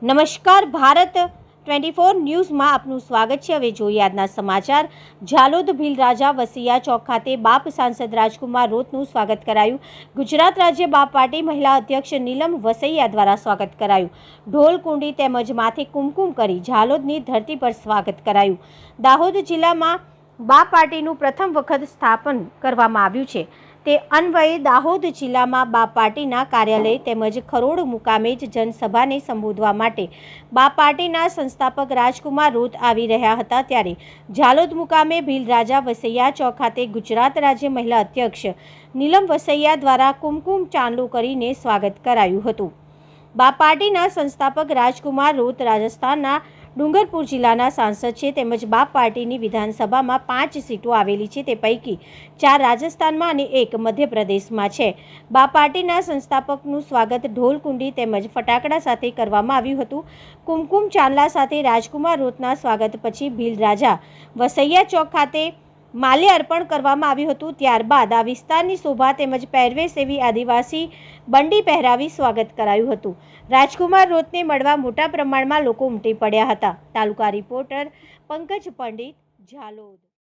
નમસ્કાર, ભારત 24 ન્યૂઝમાં આપનું સ્વાગત છે। હવે જોઈએ આજના સમાચાર। ઝાલોદ ભીલરાજા વસૈયા ચોક ખાતે બાપ સાંસદ રાજકુમાર રોતનું સ્વાગત કરાયું। ગુજરાત રાજ્ય બાપ પાર્ટી મહિલા અધ્યક્ષ નીલમ વસૈયા દ્વારા સ્વાગત કરાયું। ઢોલ કુંડી તેમજ માથે કુમકુમ કરી ઝાલોદની ધરતી પર સ્વાગત કરાયું। દાહોદ જિલ્લામાં બાપ પાર્ટીનું પ્રથમ વખત સ્થાપન કરવામાં આવ્યું છે। તે અન્વયે દાહોદ જિલ્લામાં બાપ પાર્ટીના કાર્યાલય તેમજ ખરોડ મુકામે જ જનસભાને સંબોધવા માટે બાપ પાર્ટીના સંસ્થાપક રાજકુમાર રોત આવી રહ્યા હતા। ત્યારે ઝાલોદ મુકામે ભીલરાજા વસૈયા ચોક ખાતે ગુજરાત રાજ્ય મહિલા અધ્યક્ષ નીલમ વસૈયા દ્વારા કુમકુમ ચાંદલો કરીને સ્વાગત કરાયું હતું। બાપ પાર્ટીના સંસ્થાપક રાજકુમાર રોત રાજસ્થાનના ડુંગરપુર જિલ્લાના સાંસદ છે તેમજ બાપ પાર્ટીની વિધાનસભામાં 5 સીટો આવેલી છે। તે પૈકી 4 રાજસ્થાનમાં અને 1 મધ્યપ્રદેશમાં છે। બાપ પાર્ટીના સંસ્થાપકનું સ્વાગત ઢોલકુંડી તેમજ ફટાકડા સાથે કરવામાં આવ્યું હતું। કુમકુમ ચાંદલા સાથે રાજકુમાર રોતના સ્વાગત પછી ભીલરાજા વસૈયા ચોક ખાતે માલ્ય અર્પણ કરવામાં આવ્યું હતું। ત્યારબાદ આ વિસ્તારની શોભા તેમજ પહેરવેશ એવી આદિવાસી બંડી પહેરાવી સ્વાગત કરાયું હતું। રાજકુમાર રોતને મળવા મોટા પ્રમાણમાં લોકો ઉમટી પડ્યા હતા। તાલુકા રિપોર્ટર પંકજ પંડિત, ઝાલોદ।